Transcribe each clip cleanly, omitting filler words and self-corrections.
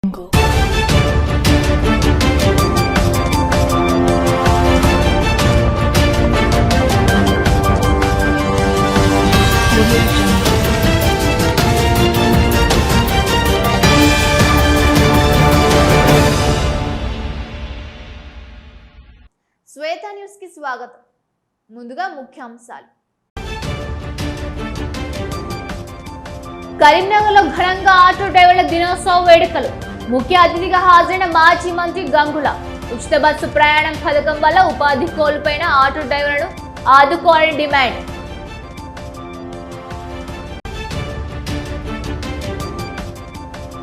శ్వేత news కి స్వాగతం. ముందుగా ముఖ్యాంశాలు. కరీంనగర్లో ఘనంగా ఆటో డ్రైవర్ల దినోత్సవ వేడుకలు. ముఖ్య అతిథిగా హాజరైన మాజీ మంత్రి గంగుల. ఉచిత బస్సు ప్రయాణం పథకం వల్ల ఉపాధి కోల్పోయిన ఆటో డ్రైవర్లను ఆదుకోవాలని డిమాండ్.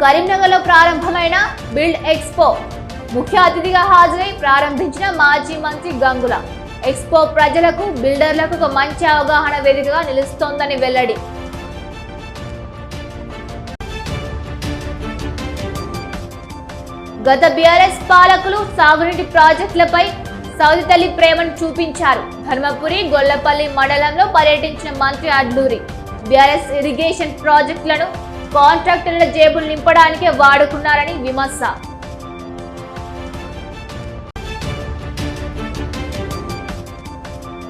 కరీంనగర్లో ప్రారంభమైన బిల్డ్ ఎక్స్పో. ముఖ్య అతిథిగా హాజరై ప్రారంభించిన మాజీ మంత్రి గంగుల. ఎక్స్పో ప్రజలకు, బిల్డర్లకు ఒక మంచి అవగాహన వేదికగా నిలుస్తోందని వెల్లడి. గత బీఆర్ఎస్ పాలకులు సాగునీటి ప్రాజెక్టులపై సౌది తల్లి ప్రేమను చూపించారు. ధర్మపురి, గొల్లపల్లి మండలంలో పర్యటించిన మంత్రి అడ్లూరి. బీఆర్ఎస్ ఇరిగేషన్ ప్రాజెక్టులను కాంట్రాక్టర్ల జేబులు నింపడానికే వాడుకున్నారని విమర్శ.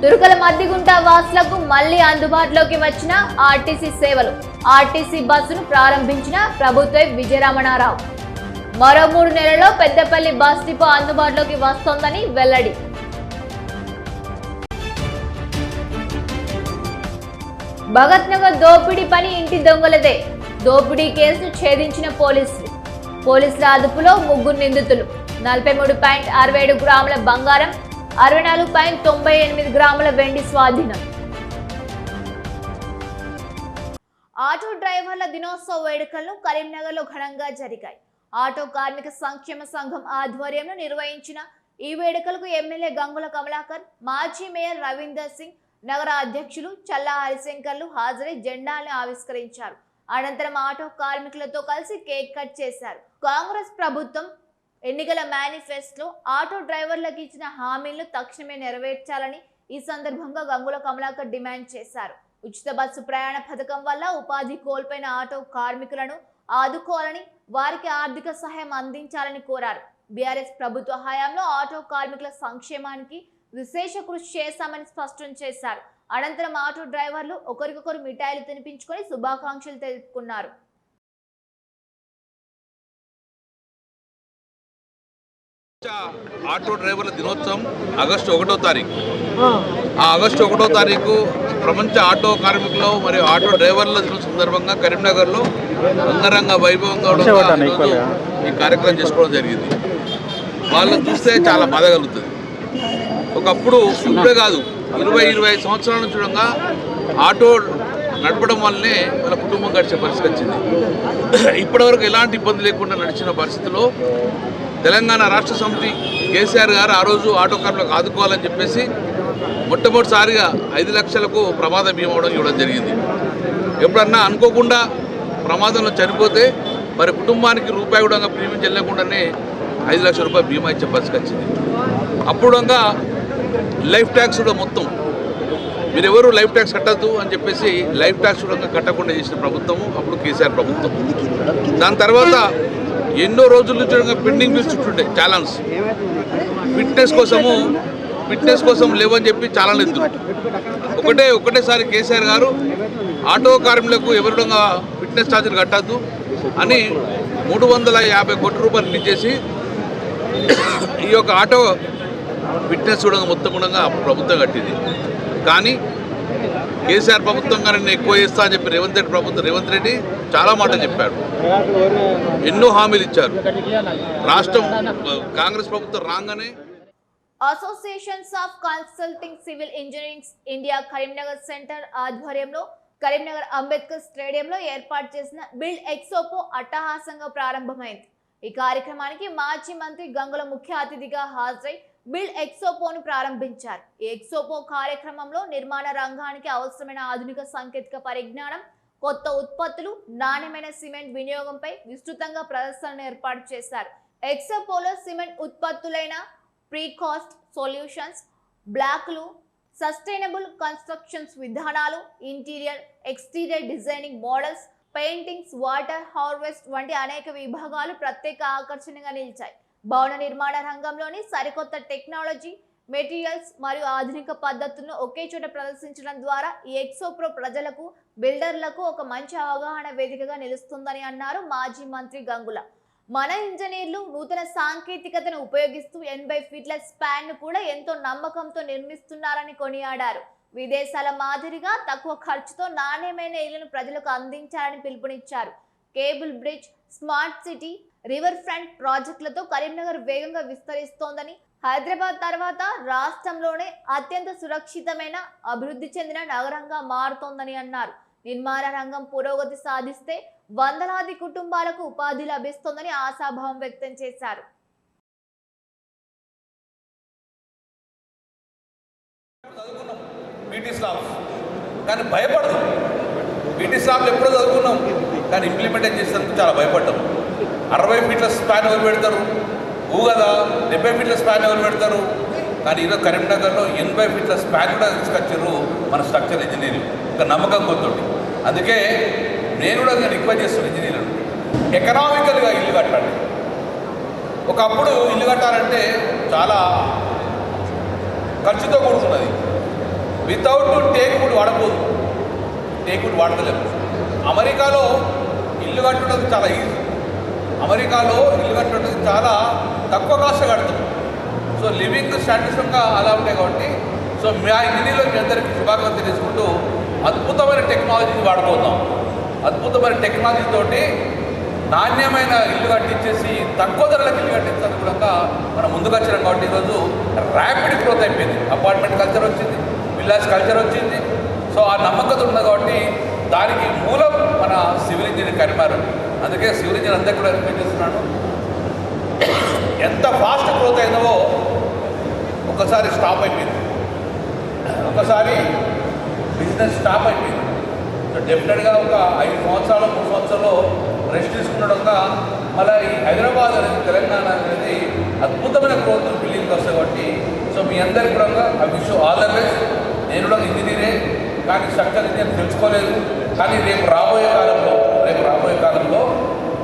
తురుకల మద్దిగుంట వాసులకు మళ్లీ అందుబాటులోకి వచ్చిన ఆర్టీసీ సేవలు. ఆర్టీసీ బస్సును ప్రారంభించిన ప్రభుత్వ విజయరమణారావు. మరో 3 నెలల్లో పెద్దపల్లి బస్ డిపో అందుబాటులోకి వస్తోందని వెల్లడి. భగత్ నగర్ దోపిడీ పని ఇంటి దొంగలదే. దోపిడీ కేసును ఛేదించిన పోలీసులు. పోలీసుల అదుపులో 3 నిందితులు. 43.67 గ్రాముల బంగారం, 64.98 గ్రాముల వెండి స్వాధీనం. ఆటో డ్రైవర్ల దినోత్సవ వేడుకలను కరీంనగర్లో ఘనంగా జరిగాయి. ఆటో కార్మిక సంక్షేమ సంఘం ఆధ్వర్యంలో నిర్వహించిన ఈ వేడుకలకు ఎమ్మెల్యే గంగుల కమలాకర్, మాజీ మేయర్ రవీందర్ సింగ్, నగర అధ్యక్షులు చల్లా హరిశంకర్లు హాజరై జెండాలను ఆవిష్కరించారు. అనంతరం ఆటో కార్మికులతో కలిసి కేక్ కట్ చేశారు. కాంగ్రెస్ ప్రభుత్వం ఎన్నికల మేనిఫెస్టోలో ఆటో డ్రైవర్లకు ఇచ్చిన హామీలను తక్షణమే నెరవేర్చాలని ఈ సందర్భంగా గంగుల కమలాకర్ డిమాండ్ చేశారు. ఉచిత బస్సు ప్రయాణ పథకం వల్ల ఉపాధి కోల్పోయిన ఆటో కార్మికులను ఆదుకోవాలని, వారికి ఆర్థిక సహాయం అందించాలని కోరారు. బీఆర్ఎస్ ప్రభుత్వ హయాంలో ఆటో కార్మికుల సంక్షేమానికి విశేష కృషి చేశామని స్పష్టం చేశారు. అనంతరం ఆటో డ్రైవర్లు ఒకరికొకరు మిఠాయిలు తినిపించుకొని శుభాకాంక్షలు తెలుపుకున్నారు. ఆటో డ్రైవర్ల దినోత్సవం ఆగస్టు 1వ తారీఖు. ఆ ఆగస్టు 1వ తారీఖు ప్రపంచ ఆటో కార్మికులు మరియు ఆటో డ్రైవర్ల దినోత్సవం సందర్భంగా కరీంనగర్లో అంగరంగ వైభవంగా ఈ కార్యక్రమం చేసుకోవడం జరిగింది. వాళ్ళని చూస్తే చాలా బాధ కలుగుతుంది. ఒకప్పుడు ఇప్పుడే కాదు, 20-25 సంవత్సరాల నుంచి చూడంగా ఆటో నడపడం వల్లనే వాళ్ళ కుటుంబం గడిచే పరిస్థితి వచ్చింది. ఇప్పటివరకు ఎలాంటి ఇబ్బంది లేకుండా నడిచిన పరిస్థితిలో తెలంగాణ రాష్ట్ర సమితి కేసీఆర్ గారు ఆ రోజు ఆటో కార్మికులకు ఆదుకోవాలని చెప్పేసి మొట్టమొదటిసారిగా 5 లక్షలకు ప్రమాద బీమా ఇవ్వడం జరిగింది. ఎప్పుడన్నా అనుకోకుండా ప్రమాదంలో చనిపోతే మరి కుటుంబానికి రూపాయి కూడా ప్రీమియం చెల్లకుండానే 5 లక్షల రూపాయల బీమా ఇచ్చే పరిస్థితి వచ్చింది. అప్పుడు లైఫ్ ట్యాక్స్ కూడా మొత్తం మీరెవరు లైఫ్ ట్యాక్స్ కట్టద్దు అని చెప్పేసి లైఫ్ ట్యాక్స్ కూడా కట్టకుండా చేసిన ప్రభుత్వము అప్పుడు కేసీఆర్ ప్రభుత్వం. దాని తర్వాత ఎన్నో రోజుల నుంచి పెండింగ్ బిల్స్ చుట్టుండే చాలాన్స్ ఫిట్నెస్ కోసం లేవని చెప్పి చాలా ఎదురు ఒకటేసారి కేసీఆర్ గారు ఆటో కార్మికులకు ఎవరిడంగా ఫిట్నెస్ ఛార్జీలు కట్టద్దు అని 350 కోట్ల రూపాయలు రిలీజ్ చేసి ఈ యొక్క ఆటో ఫిట్నెస్ కూడా మొత్తం కూడా ప్రభుత్వం కట్టింది. కానీ కేసీఆర్ ప్రభుత్వం కానీ నేను ఎక్కువ చేస్తా అని చెప్పి రేవంత్ రెడ్డి చాలా మాటలు చెప్పాడు. ఎన్నో హామీలు ఇచ్చారు. రాష్ట్రం కాంగ్రెస్ ప్రభుత్వం రాగానే associations of consulting civil engineering India Karimnagar centre ఆధ్వర్యంలో కరీంనగర్ అంబేద్కర్ స్టేడియంలో ఏర్పాటు చేసిన బిల్డ్ ఎక్స్పో అట్టహాసంగా ప్రారంభమైంది. ఈ కార్యక్రమానికి మాజీ మంత్రి గంగుల ముఖ్య అతిథిగా హాజరై బిల్డ్ ఎక్స్పోను ప్రారంభించారు. ఈ ఎక్స్పో కార్యక్రమంలో నిర్మాణ రంగానికి అవసరమైన ఆధునిక సాంకేతిక పరిజ్ఞానం, కొత్త ఉత్పత్తులు, నాణ్యమైన సిమెంట్ వినియోగంపై విస్తృతంగా ప్రదర్శనను ఏర్పాటు చేశారు. ఎక్స్పోలో సిమెంట్ ఉత్పత్తులైన ప్రీకాస్ట్ సొల్యూషన్స్, బ్లాక్లు, సస్టైనబుల్ కన్స్ట్రక్షన్స్ విధానాలు, interior exterior designing models, paintings, water harvest వంటి అనేక విభాగాలు ప్రత్యేక ఆకర్షణగా నిలిచాయి. భవన నిర్మాణ రంగంలోని సరికొత్త టెక్నాలజీ, మెటీరియల్స్ మరియు ఆధునిక పద్ధతులను ఒకే చోట ప్రదర్శించడం ద్వారా ఈ ఎక్స్పో ప్రజలకు, బిల్డర్లకు ఒక మంచి అవగాహన వేదికగా నిలుస్తుందని అన్నారు మాజీ మంత్రి గంగుల. మన ఇంజనీర్లు నూతన సాంకేతికతను ఉపయోగిస్తూ 80 ఫీట్ల స్పాన్ ను కూడా ఎంతో నమ్మకంతో నిర్మిస్తున్నారని కొనియాడారు. విదేశాల మాదిరిగా తక్కువ ఖర్చుతో నాణ్యమైన ఇళ్లను ప్రజలకు అందించాలని పిలుపునిచ్చారు. Cable bridge, smart city, river front ప్రాజెక్టులతో కరీంనగర్ వేగంగా విస్తరిస్తోందని, హైదరాబాద్ తర్వాత రాష్ట్రంలోనే అత్యంత సురక్షితమైన, అభివృద్ధి చెందిన నగరంగా మారుతోందని అన్నారు. నిర్మాణ రంగం పురోగతి సాధిస్తే వందలాది కుటుంబాలకు ఉపాధి లభిస్తోందని ఆశాభావం వ్యక్తం చేశారు. కానీ భయపడదు. బీటీ స్లాబ్లు ఎప్పుడో చదువుకున్నాం, కానీ ఇంప్లిమెంటేషన్ చేసేందుకు చాలా భయపడ్డాం. 60 ఫీట్ల స్పాన్ ఎవరు పెడతారు, ఊగదా 70 ఫీట్ల స్పాన్ ఎవరు పెడతారు. కానీ ఈరోజు కరీంనగర్లో 80 ఫీట్ల స్పాన్ కూడా తీసుకొచ్చారు మన స్ట్రక్చర్ ఇంజనీరింగ్, ఒక నమ్మకం కొత్తోటి. అందుకే నేను కూడా రిక్వెస్ట్ చేస్తాను ఇంజనీర్లు, ఎకనామికల్గా ఇల్లు కట్టండి. ఒకప్పుడు ఇల్లు కట్టాలంటే చాలా ఖర్చుతో కూడుకున్నది. వితౌట్ టేకుడ్ వాడకూడదు, టేకుడ్ వాడతలేము. అమెరికాలో ఇల్లు కట్టడం చాలా ఈజీ. అమెరికాలో ఇల్లు కట్టడం చాలా తక్కువ కాస్ట్ కడుతుంది. సో లివింగ్ స్టాండర్డ్స్గా అలా ఉంటాయి కాబట్టి సో మా ఇంజనీర్లో మీ అందరికీ శుభాకాంక్షలు తెలుసుకుంటూ అద్భుతమైన టెక్నాలజీని వాడుకుందాం. అద్భుతమైన టెక్నాలజీ తోటి నాణ్యమైన ఇల్లు కట్టించేసి తక్కువ ధరలకు ఇల్లు కట్టించడానికి కూడా మనం ముందుకు వచ్చాం. కాబట్టి ఈరోజు ర్యాపిడ్ గ్రోత్ అయిపోయింది. అపార్ట్మెంట్ కల్చర్ వచ్చింది, విల్లాస్ కల్చర్ వచ్చింది. సో ఆ నమ్మకత ఉన్నది కాబట్టి దానికి మూలం మన సివిల్ ఇంజనీర్ కరీంనగర్. అందుకే సివిల్ ఇంజనీర్ అందరికీ కూడా రికమెండ్ చేస్తున్నాను. ఎంత ఫాస్ట్ గ్రోత్ అయిందో ఒకసారి స్టాప్ అయిపోయింది, ఒకసారి బిజినెస్ స్టాప్ అయిపోయింది. సో డెఫినెట్గా ఒక 5 సంవత్సరాలు 3 సంవత్సరాలు రెస్ట్ తీసుకున్నట్టుగా మళ్ళీ ఈ హైదరాబాద్ అనేది, తెలంగాణ అనేది అద్భుతమైన గ్రోత్ బిల్డింగ్కి వస్తాయి. కాబట్టి సో మీ అందరికీ కూడా ఆ విషయం ఆల్ ద బెస్ట్. నేను కూడా ఇంజనీరే, కానీ స్ట్రక్చర్ ఇంజనీర్ తెలుసుకోలేదు. కానీ రేపు రాబోయే కాలంలో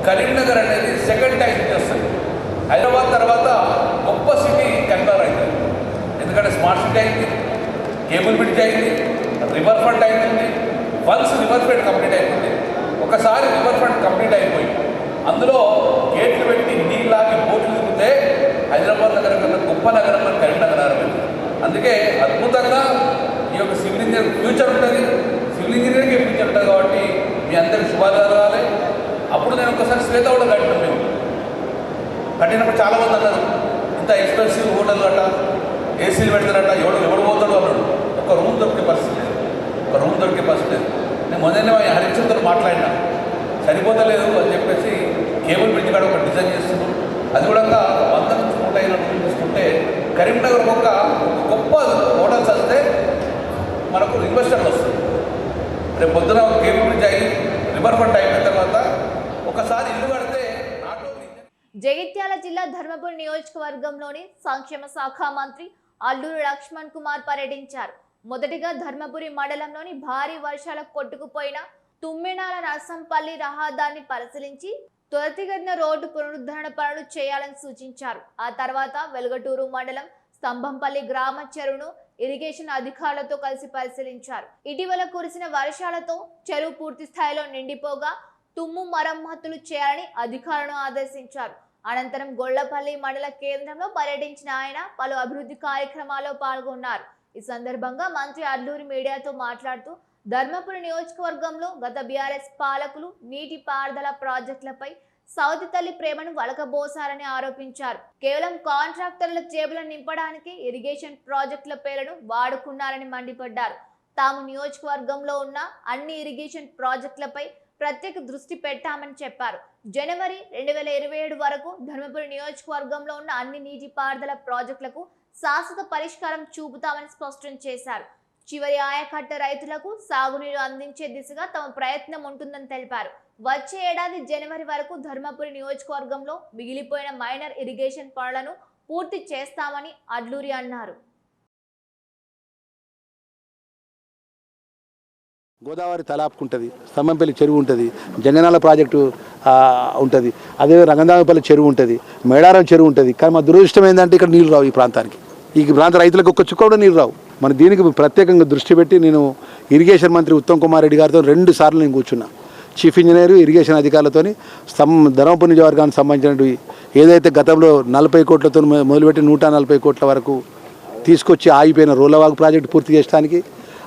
కరీంనగర్ అనేది సెకండ్ టైం చేస్తుంది. హైదరాబాద్ తర్వాత గొప్ప సిటీ కరీంనగర్ అవుతుంది. ఎందుకంటే స్మార్ట్ సిటీ అయింది, కేబుల్ బ్రిడ్జ్ అయింది, రివర్ ఫ్రంట్ అయింది. వన్స్ రివర్ ఫ్రంట్ కంప్లీట్ అయిపోయింది, ఒకసారి రివర్ ఫ్రంట్ కంప్లీట్ అయిపోయి అందులో గేట్లు పెట్టి నీళ్ళకి బోట్లు తిరిగితే హైదరాబాద్ నగరం కన్నా గొప్ప నగరం మన కరీంనగర్ నగరం. అందుకే అద్భుతంగా ఈ యొక్క సివిల్ ఇంజనీర్ ఫ్యూచర్ ఉంటుంది, సివిల్ ఇంజనీరింగ్ ఫ్యూచర్ ఉంటుంది. కాబట్టి మీ అందరికి శుభాలు కలగాలి. అప్పుడు నేను ఒకసారి శ్వేత కూడా కట్టినాం. మేము కట్టినప్పుడు చాలామంది అన్నారు ఇంత ఎక్స్పెన్సివ్ హోటల్ అట, ఏసీలు పెడతారట, ఎవడు పోతాడు అన్నాడు. ఒక రూమ్ దొరికే పరిస్థితి లేదు, నేను మొదలైన హరిచంద్రతో మాట్లాడినా సరిపోతలేదు అని చెప్పేసి కేబుల్ బ్రిడ్జ్ కాడ ఒక డిజైన్ చేస్తున్నాం. అది కూడా 100 నుంచి 150 రూపాయలు తీసుకుంటే కరీంనగర్ ఒక గొప్ప హోటల్స్ వస్తే మనకు ఇన్వెస్టర్లు వస్తుంది. రేపు పొద్దున కేబుల్ బ్రిడ్జ్ అయ్యి రివర్ ఫ్రంట్ అయిపోయిన తర్వాత ఒకసారి ఇల్లు కడితే జగిత్యాల జిల్లా ధర్మపురి నియోజకవర్గంలోని సంక్షేమ శాఖ మంత్రి అల్లూరి లక్ష్మణ్ కుమార్ పర్యటించారు. మొదటిగా ధర్మపురి మండలంలోని భారీ వర్షాలకు కొట్టుకుపోయిన తుమ్మెనాల నర్సంపల్లి రహదారిని పరిశీలించి త్వరితగతిన రోడ్డు పునరుద్ధరణ పనులు చేయాలని సూచించారు. ఆ తర్వాత వెలుగటూరు మండలం స్తంభంపల్లి గ్రామ చెరువును ఇరిగేషన్ అధికారులతో కలిసి పరిశీలించారు. ఇటీవల కురిసిన వర్షాలతో చెరువు పూర్తి స్థాయిలో నిండిపోగా తుమ్ము మరమ్మతులు చేయాలని అధికారులను ఆదేశించారు. అనంతరం గొల్లపల్లి మండల కేంద్రంలో పర్యటించిన ఆయన పలు అభివృద్ధి కార్యక్రమాల్లో పాల్గొన్నారు. ఈ సందర్భంగా మంత్రి అల్లూరి మీడియాతో మాట్లాడుతూ ధర్మపురి నియోజకవర్గంలో గత బీఆర్ఎస్ పాలకులు నీటి పారుదల ప్రాజెక్టులపై సౌతి తల్లి ప్రేమను వలకబోసారని ఆరోపించారు. కేవలం కాంట్రాక్టర్ల జేబులను నింపడానికి ఇరిగేషన్ ప్రాజెక్టుల పేర్లను వాడుకున్నారని మండిపడ్డారు. తాము నియోజకవర్గంలో ఉన్న అన్ని ఇరిగేషన్ ప్రాజెక్టులపై ప్రత్యేక దృష్టి పెట్టామని చెప్పారు. జనవరి 2027 వరకు ధర్మపురి నియోజకవర్గంలో ఉన్న అన్ని నీటి పారుదల ప్రాజెక్టులకు శాశ్వత పరిష్కారం చూపుతామని స్పష్టం చేశారు. చివరి ఆయకట్ట రైతులకు సాగునీరు అందించే దిశగా తమ ప్రయత్నం ఉంటుందని తెలిపారు. వచ్చే ఏడాది జనవరి వరకు ధర్మపురి నియోజకవర్గంలో మిగిలిపోయిన మైనర్ ఇరిగేషన్ పనులను పూర్తి చేస్తామని అడ్లూరి అన్నారు. గోదావరి తలాపుకుంటుంది, స్తంభంపల్లి చెరువు ఉంటుంది, జంగనాల ప్రాజెక్టు ఉంటుంది, అదే రంగనాథపల్లి చెరువు ఉంటుంది, మేడారం చెరువు ఉంటుంది. కానీ మా దురదృష్టం ఏంటంటే ఇక్కడ నీళ్ళు రావు. ఈ ప్రాంతానికి, ఈ ప్రాంత రైతులకు ఒక్క చుక్క కూడా నీళ్ళు రావు. మన దీనికి ప్రత్యేకంగా దృష్టి పెట్టి నేను ఇరిగేషన్ మంత్రి ఉత్తమ్ కుమార్ రెడ్డి గారితో 2 సార్లు నేను కూర్చున్నా. చీఫ్ ఇంజనీర్, ఇరిగేషన్ అధికారులతో ధర్మపురి నియోజకవర్గానికి సంబంధించినవి ఏదైతే గతంలో 40 కోట్లతో మొదలుపెట్టి 140 కోట్ల వరకు తీసుకొచ్చి ఆగిపోయిన రోలవాగు ప్రాజెక్టు పూర్తి చేయడానికి,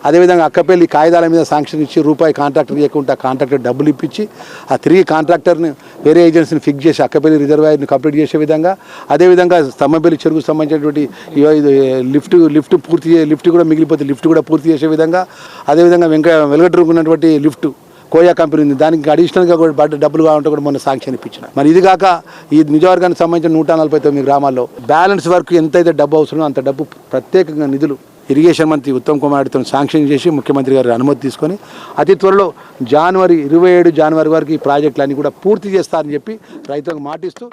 అదేవిధంగా అక్కపల్లి కాగితాల మీద శాంక్షన్ ఇచ్చి రూపాయి కాంట్రాక్టర్ ఇవ్వకుండా కాంట్రాక్టర్ డబ్బులు ఇప్పించి ఆ తిరిగి కాంట్రాక్టర్ని వేరే ఏజెన్సీని ఫిక్స్ చేసి అక్కపల్లి రిజర్వాయర్ని కంప్లీట్ చేసే విధంగా, అదేవిధంగా స్తంభంపల్లి చెరువుకు సంబంధించినటువంటి లిఫ్ట్ లిఫ్ట్ కూడా మిగిలిపోతే లిఫ్ట్ కూడా పూర్తి చేసే విధంగా, అదేవిధంగా వెలగట్టుకు ఉన్నటువంటి లిఫ్ట్ కోయా కంపెనీ ఉంది, దానికి అడిషనల్గా కూడా డబ్బులు కావాలంటే కూడా మొన్న శాంక్షన్ ఇప్పించిన. మరి ఇది కాక ఈ నియోజకవర్గానికి సంబంధించిన 149 గ్రామాల్లో బ్యాలెన్స్ వర్క్ ఎంతైతే డబ్బు అవసరమో అంత డబ్బు ప్రత్యేకంగా నిధులు ఇరిగేషన్ మంత్రి ఉత్తమ్ కుమార్ రెడ్డితో శాంక్షన్ చేసి ముఖ్యమంత్రి గారి అనుమతి తీసుకొని అతి త్వరలో 27 జనవరి వరకు ఈ ప్రాజెక్టులన్నీ కూడా పూర్తి చేస్తారని చెప్పి రైతులకు మాటిస్తూ.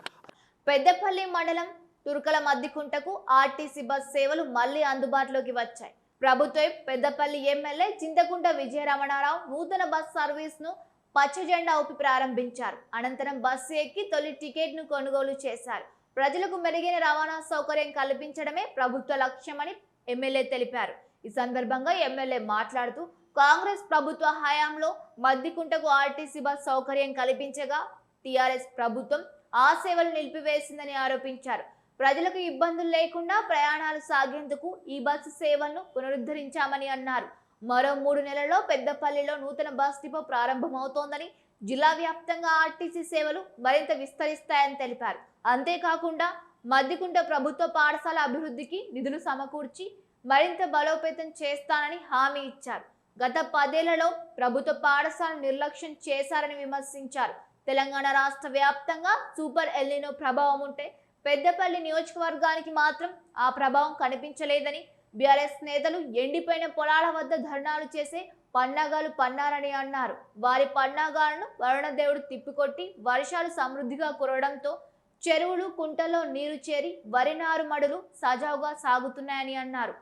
పెద్దపల్లి మండలం తుర్కల మద్దికుంటకు ఆర్టీసీ బస్ సేవలు మళ్లీ అందుబాటులోకి వచ్చాయి. ప్రభుత్వం పెద్దపల్లి ఎమ్మెల్యే చింతకుంట విజయరమణారావు నూతన బస్ సర్వీస్ ను పచ్చ జెండా ఊపి ప్రారంభించారు. అనంతరం బస్సు ఎక్కి తొలి టికెట్ ను కొనుగోలు చేశారు. ప్రజలకు మెరుగైన రవాణా సౌకర్యం కల్పించడమే ప్రభుత్వ లక్ష్యమని ఎమ్మెల్యే తెలిపారు. ఈ సందర్భంగా ఎమ్మెల్యే మాట్లాడుతూ కాంగ్రెస్ ప్రభుత్వ హయాంలో మద్దికుంటకు ఆర్టీసీ బస్ సౌకర్యం కల్పించగా టీఆర్ఎస్ ప్రభుత్వం ఆ సేవలు నిలిపివేసిందని ఆరోపించారు. ప్రజలకు ఇబ్బందులు లేకుండా ప్రయాణాలు సాగేందుకు ఈ బస్సు సేవలను పునరుద్ధరించామని అన్నారు. మరో 3 నెలల్లో పెద్దపల్లిలో నూతన బస్ డిపో ప్రారంభమవుతోందని, జిల్లా వ్యాప్తంగా ఆర్టీసీ సేవలు మరింత విస్తరిస్తాయని తెలిపారు. అంతేకాకుండా మద్దికుంట ప్రభుత్వ పాఠశాల అభివృద్ధికి నిధులు సమకూర్చి మరింత బలోపేతం చేస్తానని హామీ ఇచ్చారు. గత 10 ఏళ్లలో ప్రభుత్వ పాఠశాల నిర్లక్ష్యం చేశారని విమర్శించారు. తెలంగాణ రాష్ట్ర వ్యాప్తంగా సూపర్ ఎల్నినో ప్రభావం ఉంటే పెద్దపల్లి నియోజకవర్గానికి మాత్రం ఆ ప్రభావం కనిపించలేదని, బీఆర్ఎస్ నేతలు ఎండిపోయిన పొలాల వద్ద ధర్నాలు చేసే పన్నాగాలు పన్నారని అన్నారు. వారి పన్నాగాలను వరుణదేవుడు తిప్పికొట్టి వర్షాలు సమృద్ధిగా కురవడంతో చెరువులు కుంటల్లో నీరు చేరి వరి నారుమడులు సజావుగా సాగుతున్నాయని అన్నారు.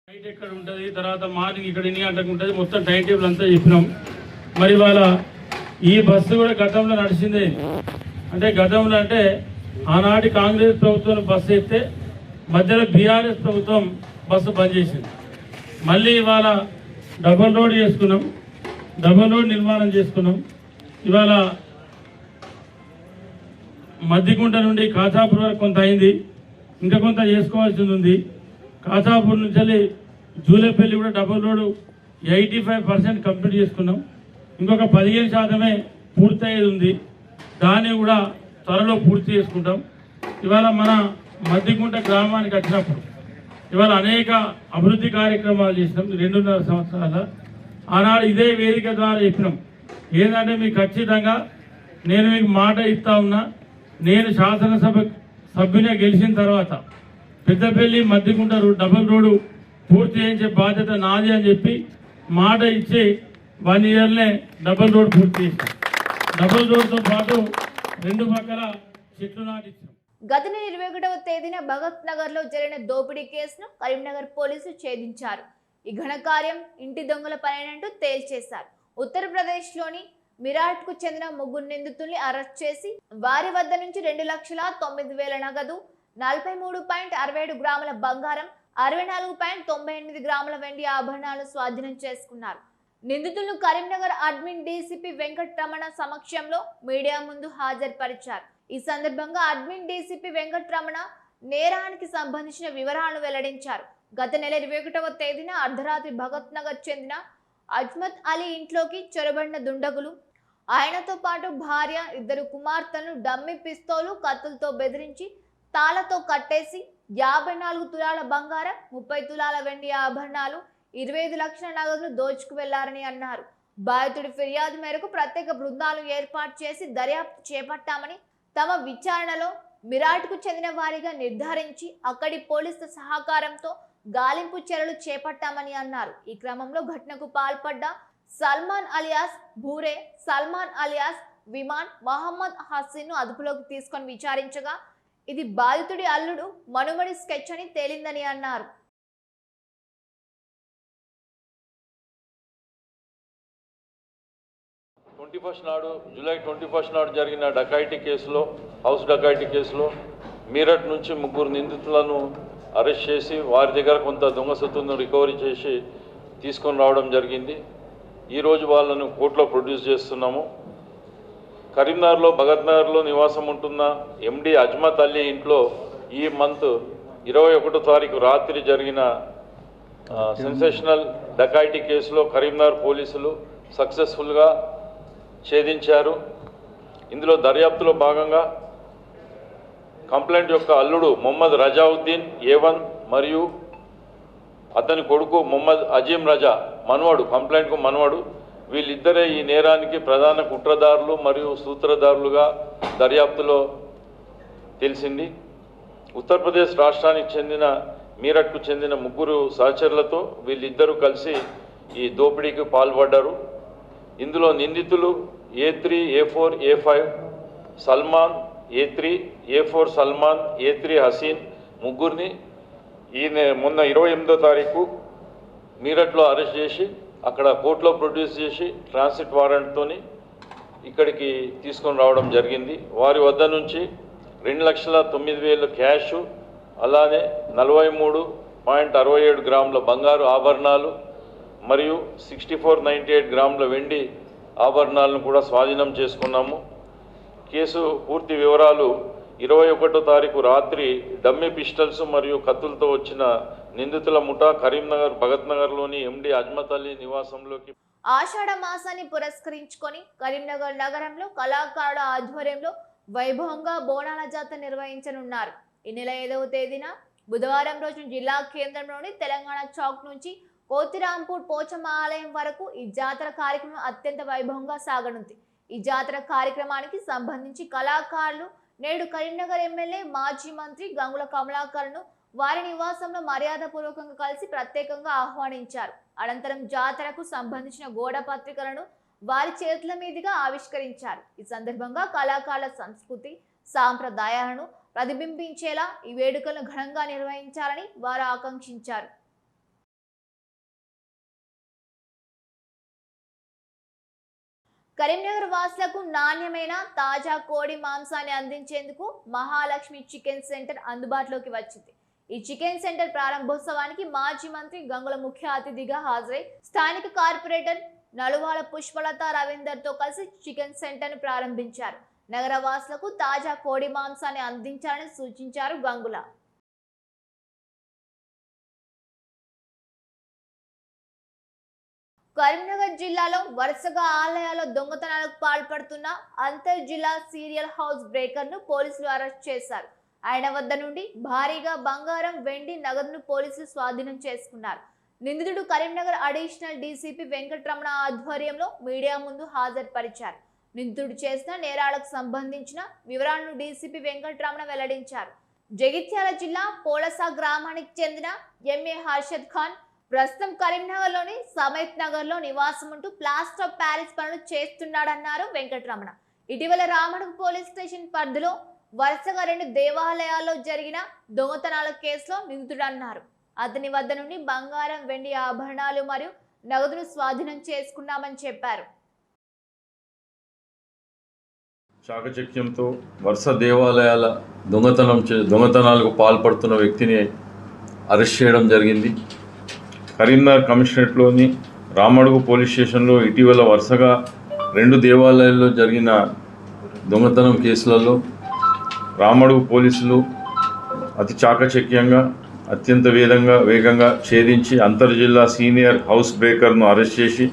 నైట్ ఎక్కడ ఉంటుంది, తర్వాత మార్నింగ్ ఇక్కడ ఎన్ని గంటలకు ఉంటుంది, మొత్తం టైం టేబుల్ అంతా చెప్పినాం. మరి వాళ్ళ ఈ బస్సు కూడా గతంలో నడిచిందే. అంటే గతంలో అంటే ఆనాటి కాంగ్రెస్ ప్రభుత్వం బస్సు ఎత్తే మధ్యలో బీఆర్ఎస్ ప్రభుత్వం బస్సు బంద్ చేసింది. మళ్ళీ ఇవాళ డబల్ రోడ్ చేసుకున్నాం, డబల్ రోడ్ నిర్మాణం చేసుకున్నాం. ఇవాళ మద్దికుంట నుండి కాచాపూర్ వరకు కొంత అయింది, ఇంకా కొంత చేసుకోవాల్సి ఉంది. కాచాపూర్ నుంచి జూలేపల్లి కూడా డబల్ రోడ్ 85% కంప్లీట్ చేసుకున్నాం. ఇంకొక 15% పూర్తయ్యేది ఉంది, దాన్ని కూడా త్వరలో పూర్తి చేసుకుంటాం. ఇవాళ మన మద్దికుంట గ్రామానికి వచ్చినప్పుడు ఇవాళ అనేక అభివృద్ధి కార్యక్రమాలు చేసినాం 2.5 సంవత్సరాల. ఆనాడు ఇదే వేదిక ద్వారా చెప్పినాం ఏంటంటే మీకు ఖచ్చితంగా నేను మీకు మాట ఇస్తా ఉన్నా, నేను శాసనసభ సభ్యునిగా గెలిచిన తర్వాత పెద్దపల్లి మద్దికుంట డబల్ రోడ్డు పూర్తి చేయించే బాధ్యత నాది అని చెప్పి మాట ఇచ్చి 1 ఇయర్నే డబల్ రోడ్ పూర్తి చేసాం. డబల్ రోడ్తో పాటు 2 పక్కల చెట్లు నాటించాం. గత నెల 21వ తేదీన భగత్ నగర్ లో జరిగిన దోపిడీ కేసును కరీంనగర్ పోలీసులు ఛేదించారు. ఈ ఘనకార్యం ఇంటి దొంగల పనేనంటూ తేల్చేశారు. ఉత్తరప్రదేశ్ లోని మిరాట్ కు చెందిన 3 నిందితుల్ని అరెస్ట్ చేసి వారి వద్ద నుంచి 2,09,000 నగదు, 43.67 గ్రాముల బంగారం, 64.98 గ్రాముల వెండి ఆభరణాలు స్వాధీనం చేసుకున్నారు. నిందితులను కరీంనగర్ అడ్మిన్ డీసీపీ వెంకటరమణ సమక్షంలో మీడియా ముందు హాజరుపరిచారు. ఈ సందర్భంగా అడ్మిన్ డీసీపీ వెంకటరమణ నేరానికి సంబంధించిన వివరాలను వెల్లడించారు. గత నెల 21వ తేదీన అర్ధరాత్రి భగత్ నగర్ చెందిన అజ్మత్ అలీ ఇంట్లోకి చొరబడిన దుండగులు ఆయనతో పాటు భార్య, 2 కుమార్తెలను డమ్మి పిస్తోలు, కత్తులతో బెదిరించి తాళతో కట్టేసి 54 తులాల బంగారం, 30 తులాల వెండి ఆభరణాలు, 25 లక్షల నగదును దోచుకు వెళ్లారని అన్నారు. బాధితుడి ఫిర్యాదు మేరకు ప్రత్యేక బృందాలు ఏర్పాటు చేసి దర్యాప్తు చేపట్టామని, తమ విచారణలో మిరాట్కు చెందిన వారిగా నిర్ధారించి అక్కడి పోలీసుల సహకారంతో గాలింపు చర్యలు చేపట్టామని అన్నారు. ఈ క్రమంలో ఘటనకు పాల్పడ్డ సల్మాన్ అలియాస్ భూరే, సల్మాన్ అలియాస్ విమాన్, మహమ్మద్ హసీన్ ను అదుపులోకి తీసుకొని విచారించగా ఇది బాధితుడి అల్లుడు మనుమడి స్కెచ్ అని తేలిందని అన్నారు. జూలై 21 నాడు జరిగిన డకాయిటీ కేసులో, హౌస్ డకాయిటీ కేసులో మీరట్ నుంచి 3 నిందితులను అరెస్ట్ చేసి వారి దగ్గర కొంత దొంగ సొత్తును రికవరీ చేసి తీసుకొని రావడం జరిగింది. ఈరోజు వాళ్ళను కోర్టులో ప్రొడ్యూస్ చేస్తున్నాము. కరీంనగర్లో భగత్ నగర్లో నివాసం ఉంటున్న ఎండి అజ్మత్ అలీ ఇంట్లో ఈ మంత్ 21వ తారీఖు రాత్రి జరిగిన సెన్సేషనల్ డకాయిటీ కేసులో కరీంనగర్ పోలీసులు సక్సెస్ఫుల్గా ఛేదించారు. ఇందులో దర్యాప్తులో భాగంగా కంప్లైంట్ యొక్క అల్లుడు మొహమ్మద్ రజావుద్దీన్ A1 మరియు అతని కొడుకు మొహమ్మద్ అజీం రజా మనవడు, కంప్లైంట్కు మనవడు, వీళ్ళిద్దరే ఈ నేరానికి ప్రధాన కుట్రదారులు మరియు సూత్రధారులుగా దర్యాప్తులో తెలిసింది. ఉత్తరప్రదేశ్ రాష్ట్రానికి చెందిన మీరట్కు చెందిన 3 సహచరులతో వీళ్ళిద్దరూ కలిసి ఈ దోపిడీకి పాల్పడ్డారు. ఇందులో నిందితులు A3, A4, A5 Salman, A3, A4 Salman, A3 Haseen ముగ్గురిని మొన్న 28వ తారీఖు మీరట్లో అరెస్ట్ చేసి అక్కడ కోర్టులో ప్రొడ్యూస్ చేసి ట్రాన్సిట్ వారెంట్తో ఇక్కడికి తీసుకొని రావడం జరిగింది. వారి వద్ద నుంచి 2,09,000 క్యాష్, అలానే 43.67 గ్రాముల బంగారు ఆభరణాలు మరియు 64.98 గ్రాముల వెండి ఆభరణాలను కూడా స్వాధీనం చేసుకున్నాము. కేసు పూర్తి వివరాలు 21వ తారీఖు రాత్రి డమ్మీ పిస్టల్స్ మరియు కత్తులతో వచ్చిన నిందితుల ముఠా కరీంనగర్ భగత్ నగర్లోని ఎండి అజ్మత్ అలీ నివాసంలోకి ఆషాఢ మాసాన్ని పురస్కరించుకొని కరీంనగర్ నగరంలో కళాకారుల ఆధ్వర్యంలో వైభవంగా బోనాల జాతర నిర్వహించనున్నారు. ఈ నెల 5వ తేదీన బుధవారం రోజు జిల్లా కేంద్రంలోని తెలంగాణ చౌక్ నుంచి కోతిరాంపూర్ పోచమ్మ ఆలయం వరకు ఈ జాతర కార్యక్రమం అత్యంత వైభవంగా సాగనుంది. ఈ జాతర కార్యక్రమానికి సంబంధించి కళాకారులు నేడు కరీంనగర్ ఎమ్మెల్యే మాజీ మంత్రి గంగుల కమలాకర్ను వారి నివాసంలో మర్యాదపూర్వకంగా కలిసి ప్రత్యేకంగా ఆహ్వానించారు. అనంతరం జాతరకు సంబంధించిన గోడ పత్రికలను వారి చేతుల మీదుగా ఆవిష్కరించారు. ఈ సందర్భంగా కళాకారుల సంస్కృతి సాంప్రదాయాలను ప్రతిబింబించేలా ఈ వేడుకలను ఘనంగా నిర్వహించాలని వారు ఆకాంక్షించారు. కరీంనగర్ వాసులకు నాణ్యమైన తాజా కోడి మాంసాన్ని అందించేందుకు మహాలక్ష్మి చికెన్ సెంటర్ అందుబాటులోకి వచ్చింది. ఈ చికెన్ సెంటర్ ప్రారంభోత్సవానికి మాజీ మంత్రి గంగుల ముఖ్య అతిథిగా హాజరై స్థానిక కార్పొరేటర్ నలువాల పుష్పలత రవీందర్తో కలిసి చికెన్ సెంటర్ను ప్రారంభించారు. నగర వాసులకు తాజా కోడి మాంసాన్ని అందించాలని సూచించారు గంగుల. కరీంనగర్ జిల్లాలో వరుసగా ఆలయాల్లో దొంగతనాలకు పాల్పడుతున్న అంతర్ జిల్లా సీరియల్ హౌస్ బ్రేకర్ను పోలీసులు అరెస్ట్ చేశారు. ఆయన వద్ద నుండి భారీగా బంగారం, వెండి, నగదును పోలీసులు స్వాధీనం చేసుకున్నారు. నిందితుడు కరీంనగర్ అడిషనల్ డీసీపీ వెంకటరమణ ఆధ్వర్యంలో మీడియా ముందు హాజరుపరిచారు. నిందితుడు చేసిన నేరాలకు సంబంధించిన వివరాలను డీసీపీ వెంకటరమణ వెల్లడించారు. జగిత్యాల జిల్లా పోలసా గ్రామానికి చెందిన ఎంఏ హర్షద్ ఖాన్ ప్రస్తుతం కరీంనగర్లోని సమేత్ నగర్లో నివాసం ఉంటూ ప్లాస్టర్ ఆఫ్ ప్యారిస్ పనులు చేస్తున్నాడన్నారు వెంకటరమణ. ఇటీవల రామడుగు పోలీస్ స్టేషన్ పరిధిలో వరుసగా 2 దేవాలయాల్లో జరిగిన దొంగతనాల కేసులో నిందితుడన్నారు. అతని వద్ద నుండి బంగారం, వెండి ఆభరణాలు మరియు నగదును స్వాధీనం చేసుకున్నామని చెప్పారు. చాకచక్యంతో వరుస దేవాలయాల దొంగతనాలకు పాల్పడుతున్న వ్యక్తిని అరెస్ట్ చేయడం జరిగింది. కరీంనగర్ కమిషనరేట్లోని రామడుగు పోలీస్ స్టేషన్లో ఇటీవల వరుసగా 2 దేవాలయాల్లో జరిగిన దొంగతనం కేసులలో రామడుగు పోలీసులు అతి చాకచక్యంగా అత్యంత వేగంగా ఛేదించి అంతర్జిల్లా సీనియర్ హౌస్ బ్రేకర్ను అరెస్ట్ చేసి